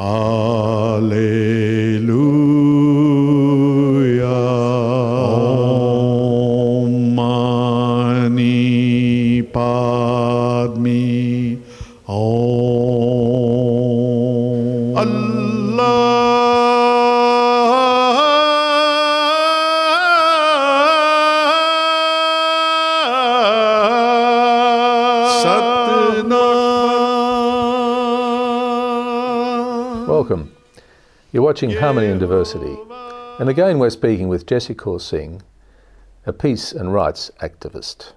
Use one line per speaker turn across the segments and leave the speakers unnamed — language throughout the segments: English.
Alleluia. Om Mani Padme Om. Allah Satnam.
Welcome. You're watching Harmony and Diversity, and again we're speaking with Jessiee Kaur Singh, a peace and rights activist.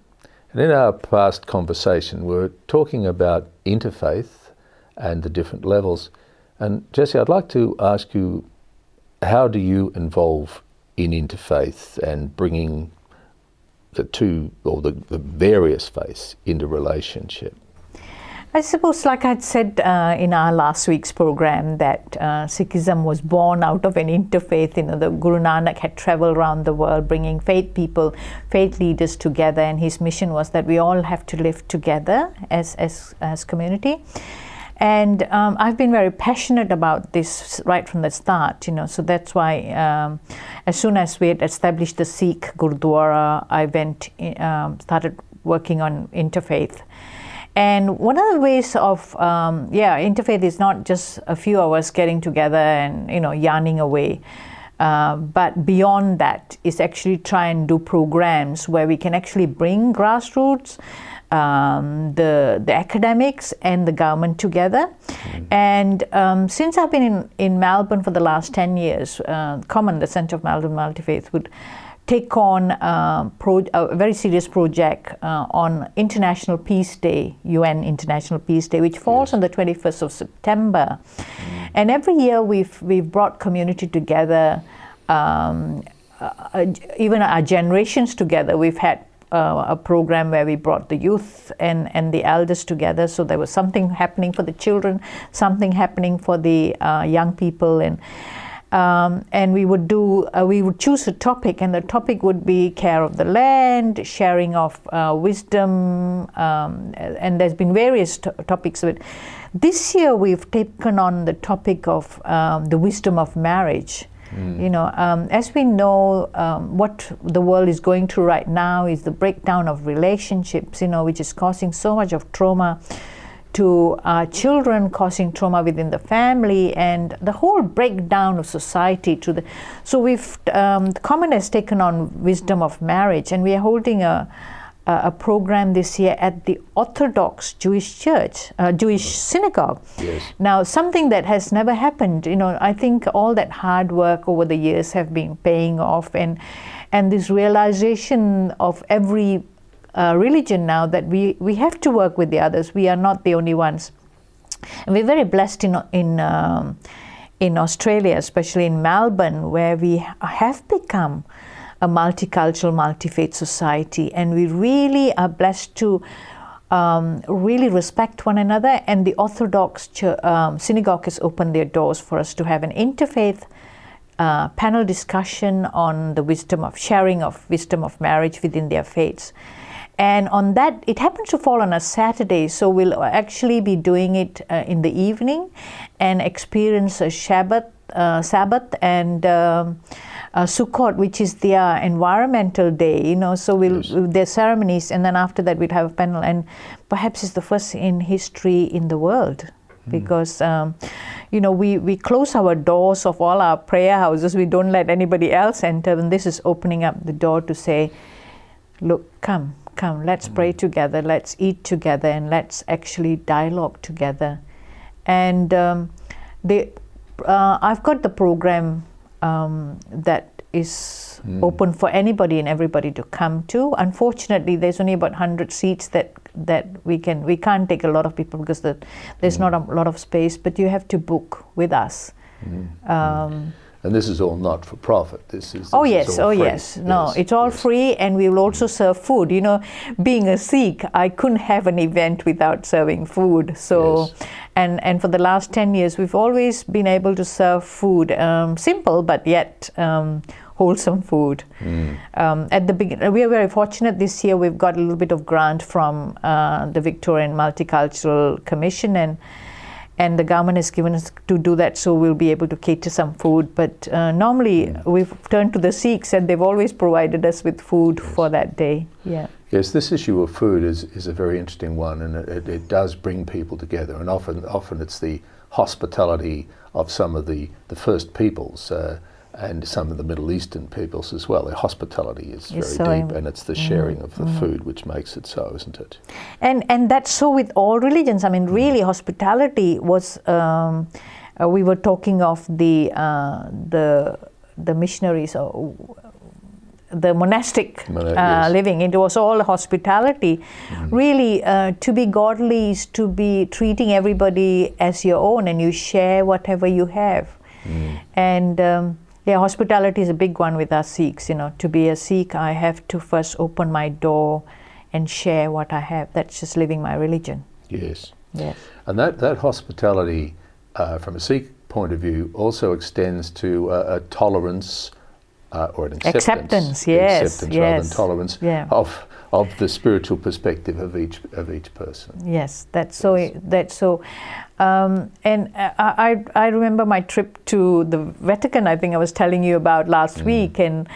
And in our past conversation we were talking about interfaith and the different levels. And Jessiee, I'd like to ask you, how do you involve in interfaith and bringing the two, or the various faiths into relationship?
I suppose, like I'd said in our last week's program, that Sikhism was born out of an interfaith. The Guru Nanak had traveled around the world bringing faith people, faith leaders together, and his mission was that we all have to live together as community. And I've been very passionate about this right from the start, so that's why as soon as we had established the Sikh Gurdwara, I started working on interfaith. And one of the ways of, interfaith is not just a few hours getting together and, yarning away. But beyond that is actually try and do programs where we can actually bring grassroots, the academics and the government together. And since I've been in Melbourne for the last 10 years, Common, the Centre of Melbourne Multifaith, would take on a very serious project on International Peace Day, UN International Peace Day, which falls on the 21st of September. And every year we've brought community together, even our generations together. We've had a program where we brought the youth and the elders together, so there was something happening for the children, something happening for the young people, and we would choose a topic, and the topic would be care of the land, sharing of wisdom, and there's been various topics of it. This year we've taken on the topic of the wisdom of marriage. As we know, what the world is going through right now is the breakdown of relationships, which is causing so much of trauma to children, causing trauma within the family, and the whole breakdown of society. So we've Common has taken on wisdom of marriage, and we are holding a program this year at the Orthodox Jewish Church, Jewish synagogue.
Yes.
Now, something that has never happened. I think all that hard work over the years have been paying off, and this realization of every religion now that we have to work with the others. We are not the only ones. And we're very blessed in Australia, especially in Melbourne, where we have become a multicultural, multi-faith society, and we really are blessed to really respect one another. And the Orthodox synagogue has opened their doors for us to have an interfaith panel discussion on the sharing of wisdom of marriage within their faiths. And on that, it happens to fall on a Saturday, so we'll actually be doing it in the evening and experience a Sabbath and Sukkot, which is their environmental day, so their ceremonies, and then after that we'd have a panel, and perhaps it's the first in history in the world, because we close our doors of all our prayer houses. We don't let anybody else enter, and this is opening up the door to say, look, come, let's pray together, let's eat together, and let's actually dialogue together. And I've got the program that is open for anybody and everybody to come to. Unfortunately, there's only about 100 seats that we can't take a lot of people because there's not a lot of space, but you have to book with us.
And this is all not for profit. This is
yes. No,
yes.
It's all free, and we will also serve food. Being a Sikh, I couldn't have an event without serving food. So, and for the last 10 years, we've always been able to serve food, simple but yet wholesome food. At the beginning, we are very fortunate this year. We've got a little bit of grant from the Victorian Multicultural Commission, and the government has given us to do that, so we'll be able to cater some food. But normally we've turned to the Sikhs, and they've always provided us with food for that day. Yeah.
Yes, this issue of food is a very interesting one, and it does bring people together, and often it's the hospitality of some of the first peoples and some of the Middle Eastern peoples as well. Their hospitality is very deep, and it's the sharing of the food which makes it so, isn't it?
And that's so with all religions. I mean, really, hospitality was. We were talking of the missionaries or the monastic living. It was all hospitality. Really, to be godly is to be treating everybody as your own, and you share whatever you have. And hospitality is a big one with us Sikhs. To be a Sikh, I have to first open my door and share what I have. That's just living my religion.
Yes.
Yes.
And that hospitality, from a Sikh point of view, also extends to a tolerance or an acceptance.
Yes.
Rather than tolerance of the spiritual perspective of each person.
Yes, that's so. And I remember my trip to the Vatican. I think I was telling you about last week, and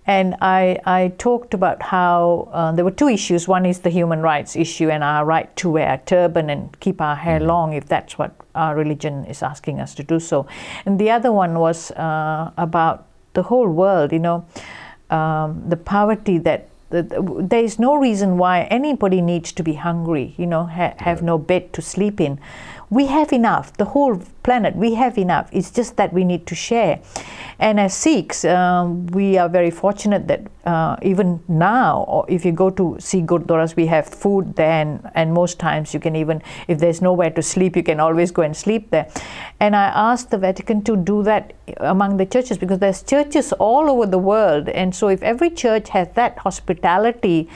I talked about how there were two issues. One is the human rights issue and our right to wear a turban and keep our hair long if that's what our religion is asking us to do so. And the other one was about the whole world. The poverty that. There is no reason why anybody needs to be hungry, have no bed to sleep in. We have enough, the whole planet, we have enough. It's just that we need to share. And as Sikhs, we are very fortunate that even now, or if you go to Sikh Gurdwaras, we have food there, and most times you can even, if there's nowhere to sleep, you can always go and sleep there. And I asked the Vatican to do that among the churches, because there's churches all over the world, and so if every church has that hospitality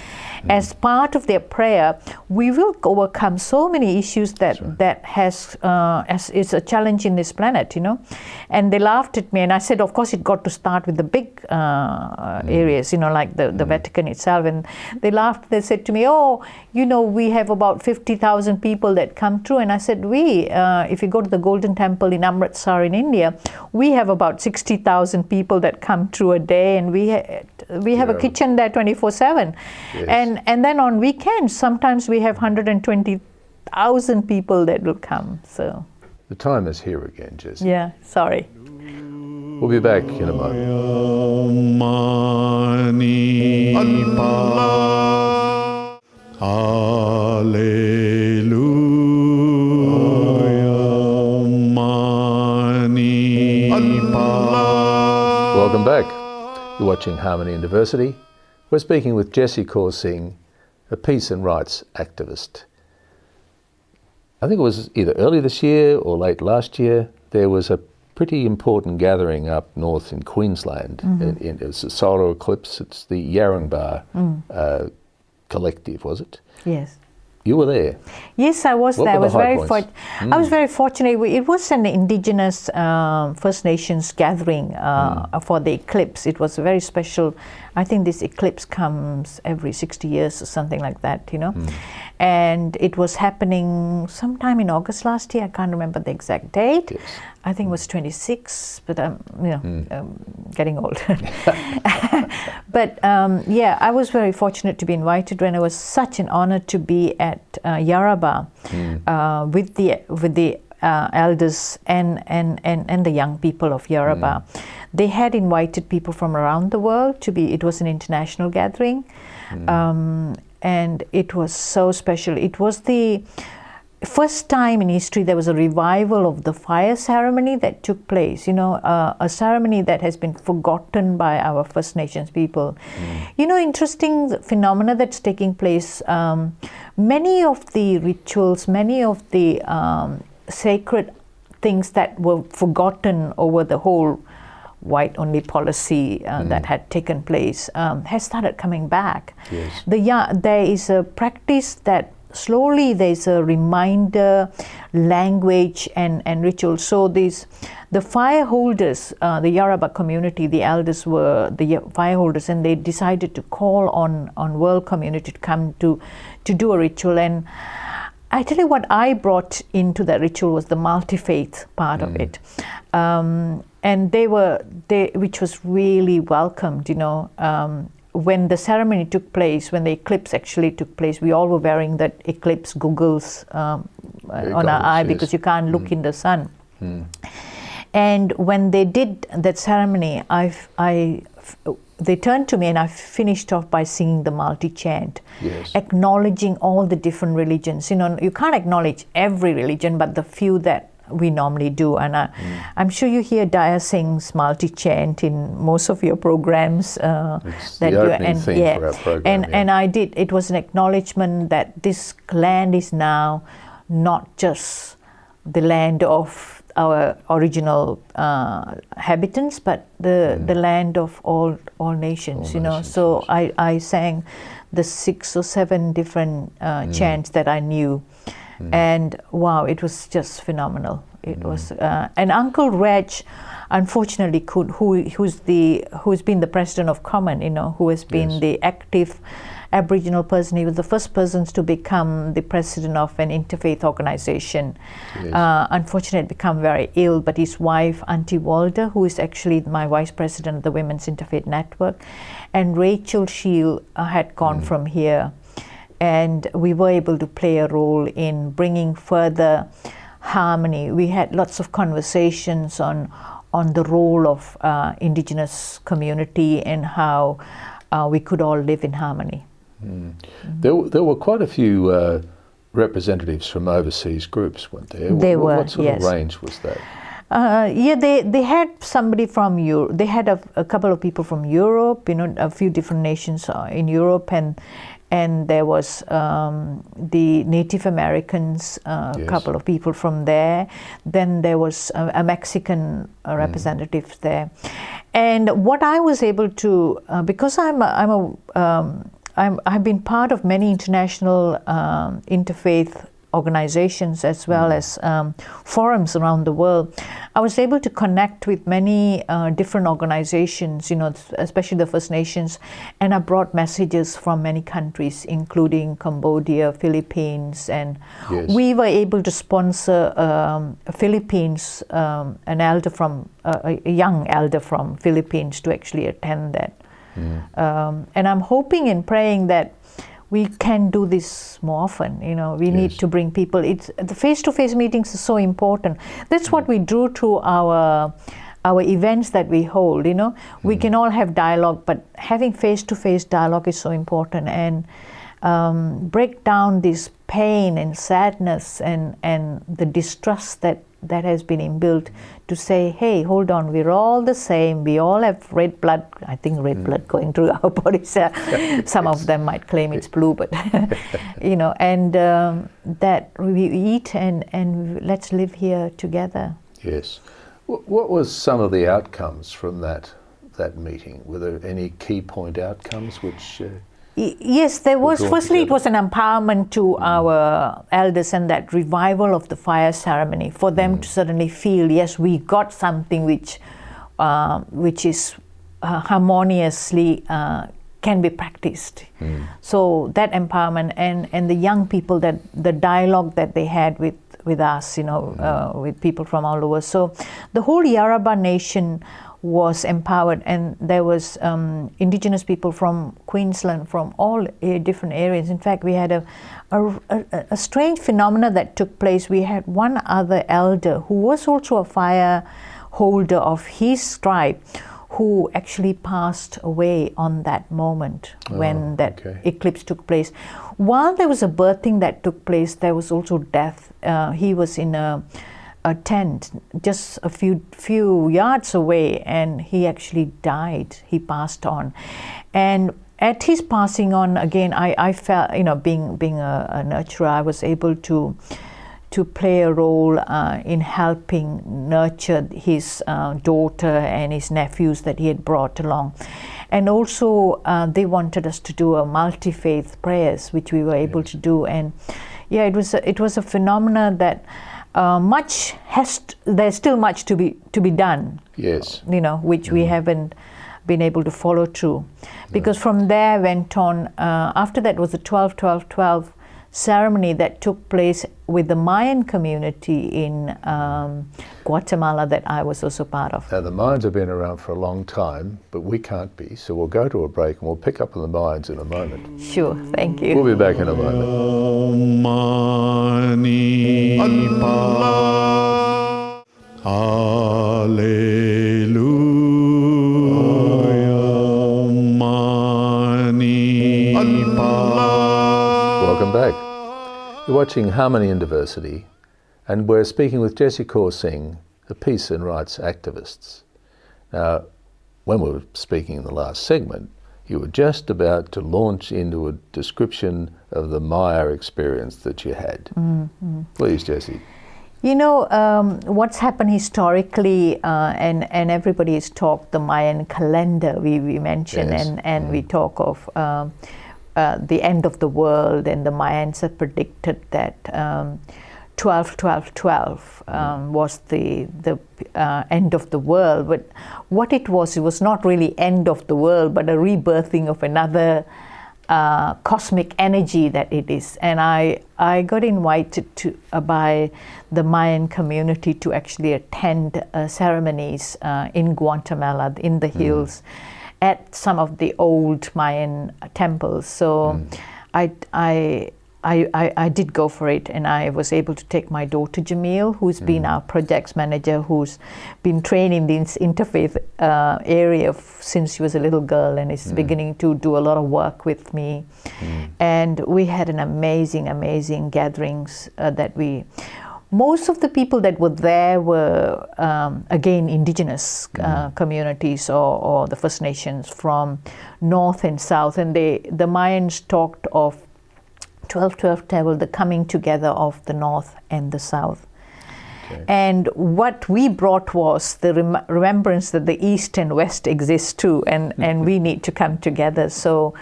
as part of their prayer, we will overcome so many issues that has as is a challenge in this planet, And they laughed at me, and I said, of course, it got to start with the big areas, like the Vatican itself. And they laughed. They said to me, we have about 50,000 people that come through. And I said, if you go to the Golden Temple in Amritsar in India, we have about 60,000 people that come through a day, and we have a kitchen there 24/7.
Yes.
And then on weekends, sometimes we have 120,000 people that will come. So
the time is here again, Jessiee.
Yeah, sorry.
We'll be back in a moment. Welcome back. You're watching Harmony and Diversity. We're speaking with Jessiee Kaur Singh, a peace and rights activist. I think it was either early this year or late last year, there was a pretty important gathering up north in Queensland. It was a solar eclipse. It's the Yarrangbar collective, was it?
Yes.
You were there.
Yes, I was there. I was very fortunate. It was an Indigenous First Nations gathering for the eclipse. It was very special. I think this eclipse comes every 60 years or something like that, And it was happening sometime in August last year. I can't remember the exact date.
Yes.
I think it was 26, but I'm getting old. But I was very fortunate to be invited, and it was such an honor to be at Yarrabah with the elders and the young people of Yarrabah. They had invited people from around the world to be. It was an international gathering, and it was so special. It was the first time in history there was a revival of the fire ceremony that took place, a ceremony that has been forgotten by our First Nations people. Interesting phenomena that's taking place. Many of the rituals, many of the sacred things that were forgotten over the whole white-only policy that had taken place has started coming back.
Yes.
There is a practice that slowly there's a reminder, language and ritual. So the fire holders, the Yarrabah community, the elders were the fire holders, and they decided to call on world community to come to do a ritual. And I tell you what I brought into that ritual was the multi-faith part of it. And which was really welcomed, when the ceremony took place, when the eclipse actually took place, we all were wearing that eclipse goggles on our eye, because you can't look in the sun. And when they did that ceremony, they turned to me and I finished off by singing the multi-chant, acknowledging all the different religions. You can't acknowledge every religion, but the few that we normally do. And I'm sure you hear Daya Singh's multi-chant in most of your programs.
It's the opening theme for our program.
And I did. It was an acknowledgement that this land is now not just the land of our original habitants, but the land of all nations. So I sang the 6 or 7 different chants that I knew. And wow, it was just phenomenal. It was, and Uncle Reg, unfortunately, who's been the president of Common, who has been the active Aboriginal person. He was the first person to become the president of an interfaith organization. Unfortunately, become very ill. But his wife, Auntie Walder, who is actually my vice president of the Women's Interfaith Network, and Rachel Shield had gone from here. And we were able to play a role in bringing further harmony. We had lots of conversations on the role of Indigenous community and how we could all live in harmony.
There were quite a few representatives from overseas groups, weren't there? What sort of range was that?
They had somebody from Europe. They had a couple of people from Europe, a few different nations in Europe, and there was the Native Americans, a couple of people from there. Then there was a Mexican representative there. And what I was able to, because I've been part of many international interfaith organizations as well as forums around the world, I was able to connect with many different organizations, especially the First Nations, and I brought messages from many countries, including Cambodia, Philippines, and we were able to sponsor Philippines, an elder from a young elder from Philippines to actually attend that. And I'm hoping and praying that we can do this more often. We need to bring people. The face-to-face meetings are so important. That's what we do to our events that we hold. We can all have dialogue, but having face-to-face dialogue is so important, and break down this pain and sadness and the distrust that has been inbuilt, to say, hey, hold on, we're all the same, we all have red blood. I think red blood going through our bodies. Some of them might claim it's blue, but and that we eat and let's live here together.
Yes. What was some of the outcomes from that meeting? Were there any key point outcomes which...
Yes, there was. Firstly, it was an empowerment to our elders, and that revival of the fire ceremony, for them to suddenly feel, yes, we got something which is harmoniously can be practiced. So that empowerment and the young people, that the dialogue that they had with us, with people from all over. So the whole Yarrabah nation was empowered, and there was Indigenous people from Queensland, from all different areas. In fact, we had a strange phenomena that took place. We had one other elder who was also a fire holder of his tribe, who actually passed away on that moment when that eclipse took place. While there was a birthing that took place, there was also death. He was in a tent just a few yards away, and he actually died. He passed on, and at his passing on, again, I felt, being a nurturer, I was able to play a role in helping nurture his daughter and his nephews that he had brought along. And also they wanted us to do a multi-faith prayers, which we were able to do. And it was a phenomena that there's still much to be done.
Yes.
Which we haven't been able to follow through. Because from there went on, after that was the 12-12-12 ceremony that took place with the Mayan community in Guatemala that I was also part of.
Now the Mayans have been around for a long time, but we can't be, so we'll go to a break and we'll pick up on the Mayans in a moment.
Sure, thank you.
We'll be back in a moment.
Mani Allah, Alleluia, Mani Allah.
Welcome back. You're watching Harmony and Diversity, and we're speaking with Jessiee Kaur Singh, a peace and rights activist. Now, when we were speaking in the last segment, you were just about to launch into a description of the Maya experience that you had. Mm-hmm. Please, Jessiee.
You know, what's happened historically, and everybody has talked the Mayan calendar we mentioned, yes. and we talk of the end of the world, and the Mayans have predicted that 12-12-12 was the end of the world. But what it was not really end of the world, but a rebirthing of another cosmic energy that it is. And I got invited by the Mayan community to actually attend ceremonies in Guatemala, in the hills, at some of the old Mayan temples. So I did go for it, and I was able to take my daughter Jamil, who's been our projects manager, who's been trained in this interfaith area since she was a little girl, and is beginning to do a lot of work with me. And we had an amazing gatherings most of the people that were there were, again, indigenous communities or the First Nations from north and south. And the Mayans talked of 12-12-12, the coming together of the north and the south. Okay. And what we brought was the remembrance that the east and west exist too, and we need to come together. So,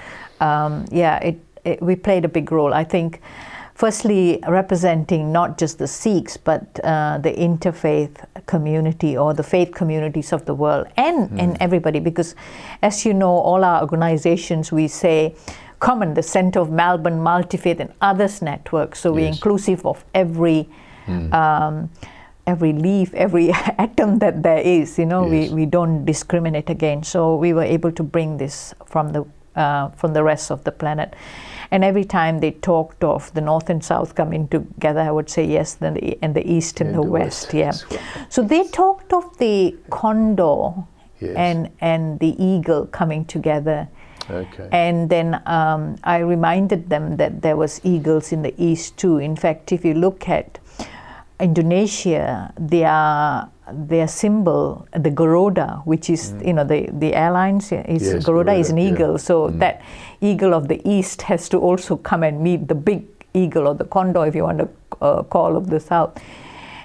we played a big role. I think, firstly, representing not just the Sikhs, but the interfaith community or the faith communities of the world, and everybody, because as you know, all our organizations, we say, common, the Centre of Melbourne, Multi-Faith and Others Network, so we're inclusive of every leaf, every atom that there is, you know, we don't discriminate again. So we were able to bring this from the rest of the planet. And every time they talked of the north and south coming together, I would say yes, and the east and the west. Yeah. So they talked of the condor and the eagle coming together. Okay. And then I reminded them that there was eagles in the east too. In fact, if you look at Indonesia, their symbol, the Garuda, which is, you know, the airlines, Garuda is an eagle. So that eagle of the east has to also come and meet the big eagle, or the condor, if you want to call, of the south.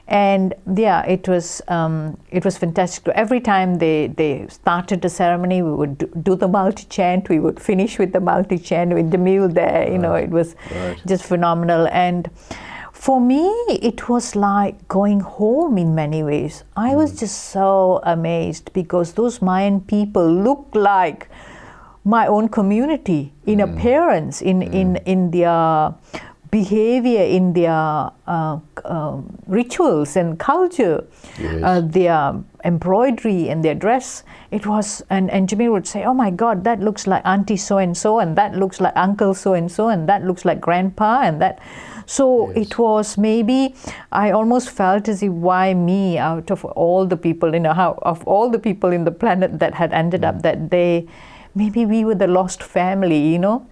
And it was fantastic. Every time they started the ceremony, we would do the multi-chant. We would finish with the multi-chant with the meal there. You know, it was just phenomenal. And for me, it was like going home in many ways. I was just so amazed, because those Mayan people look like my own community in appearance, in their behavior, in their rituals and culture, their embroidery and their dress. It was, and Jamil would say, oh my God, that looks like Auntie so-and-so, and that looks like Uncle so-and-so, and that looks like Grandpa, and that. So it was, maybe I almost felt as if, why me, out of all the people, you know, of all the people in the planet that had ended up, that maybe we were the lost family, you know,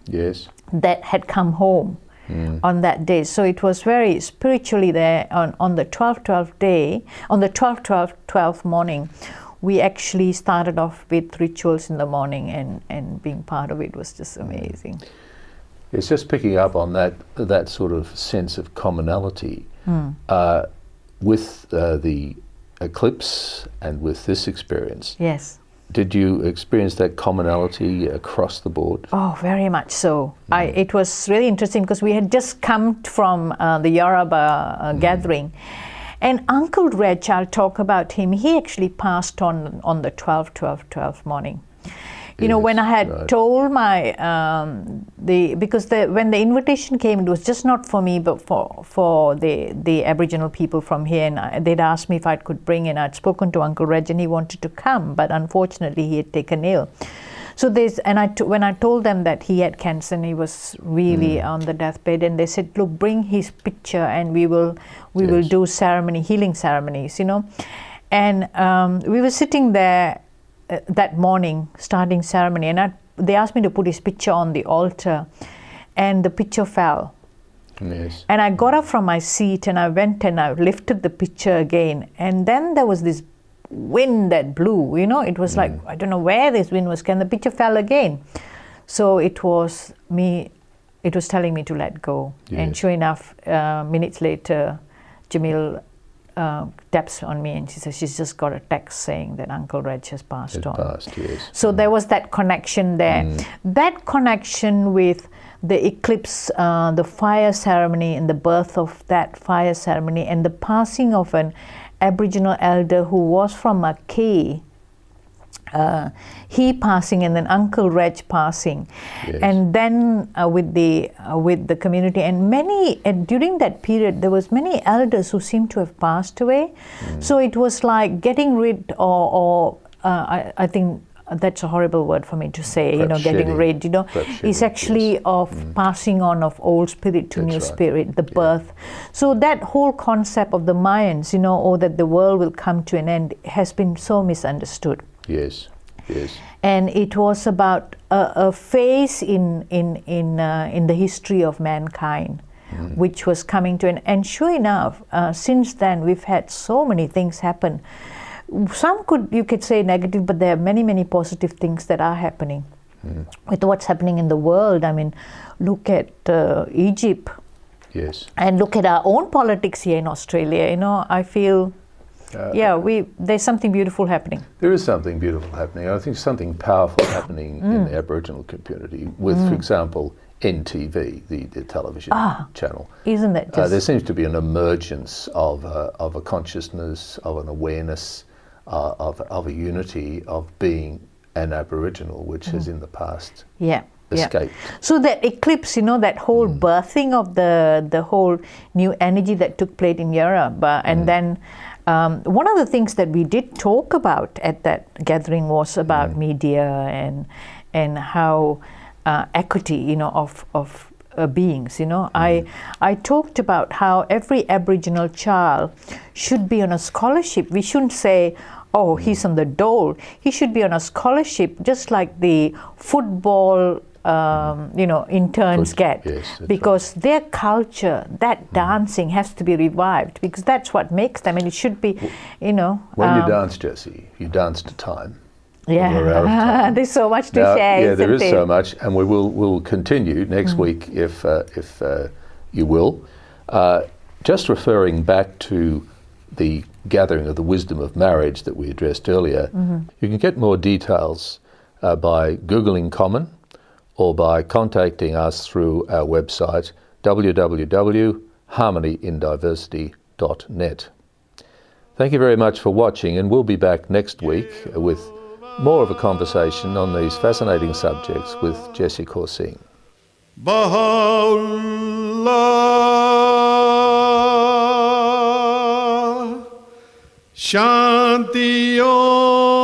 that had come home on that day. So it was very spiritually there on the 12-12 day, on the 12-12-12 morning. We actually started off with rituals in the morning, and being part of it was just amazing.
It's just picking up on that sort of sense of commonality with the eclipse and with this experience. Yes. Did you experience that commonality across the board? Oh, very much so. It was really interesting, because we had just come from the Yoruba gathering. And Uncle Reg, I'll talk about him, he actually passed on the 12-12-12 morning.
You know, when I had
right.
told my because when the invitation came, it was just not for me, but for the Aboriginal people from here, and they'd asked me if I could bring in. I'd spoken to Uncle Reg, and he wanted to come, but unfortunately he had taken ill. So when I told them that he had cancer and he was really on the deathbed, and they said, "Look, bring his picture, and we will do healing ceremonies," you know. And we were sitting there that morning, starting ceremony, and they asked me to put his picture on the altar, and the picture fell.
Yes.
And I got up from my seat, and I went and I lifted the picture again, and then there was this wind that blew, you know. It was like, I don't know where this wind was, and the picture fell again. So it was telling me to let go.
Yes.
And sure enough, minutes later, Jamil taps on me, and she says she's just got a text saying that Uncle Reg has passed on.
Yes.
So there was that connection there. That connection with the eclipse, the fire ceremony, and the birth of that fire ceremony, and the passing of an Aboriginal elder who was from Mackay, he passing, and then Uncle Reg passing, and then with the community, and during that period there was many elders who seemed to have passed away. So it was like getting rid, I think that's a horrible word for me to say, you know, getting rid, you know, it's actually of passing on of old spirit to new spirit, the birth. So that whole concept of the Mayans, you know, or that the world will come to an end, has been so misunderstood.
Yes.
And it was about a phase in the history of mankind, which was coming to an end. And sure enough, since then we've had so many things happen. Some you could say negative, but there are many, many positive things that are happening with what's happening in the world. I mean, look at Egypt.
Yes.
And look at our own politics here in Australia. You know, I feel, there's something beautiful happening.
There is something beautiful happening. I think something powerful happening in the Aboriginal community with, for example, NTV, the television channel.
Isn't that just...
there seems to be an emergence of a consciousness, of an awareness, of a unity of being an Aboriginal, which has in the past escaped.
So that eclipse, you know, that whole birthing of the whole new energy that took place in Europe, and then one of the things that we did talk about at that gathering was about media and how equity, you know, of beings, you know. I talked about how every Aboriginal child should be on a scholarship. We shouldn't say, oh, he's on the dole. He should be on a scholarship, just like the football, you know, interns get.
Yes,
because their culture, that dancing has to be revived, because that's what makes them, and it should be, you know.
When you dance, Jessiee, you dance to time.
Yeah,
we're out of time.
There's so much to
Now,
share.
Yeah, there is so much, and we'll continue next week if you will. Just referring back to the gathering of the wisdom of marriage that we addressed earlier, you can get more details by Googling Common or by contacting us through our website www.harmonyindiversity.net. Thank you very much for watching, and we'll be back next week with more of a conversation on these fascinating subjects with Jessiee Kaur Singh.
Baha'u'llah, Shanti Om.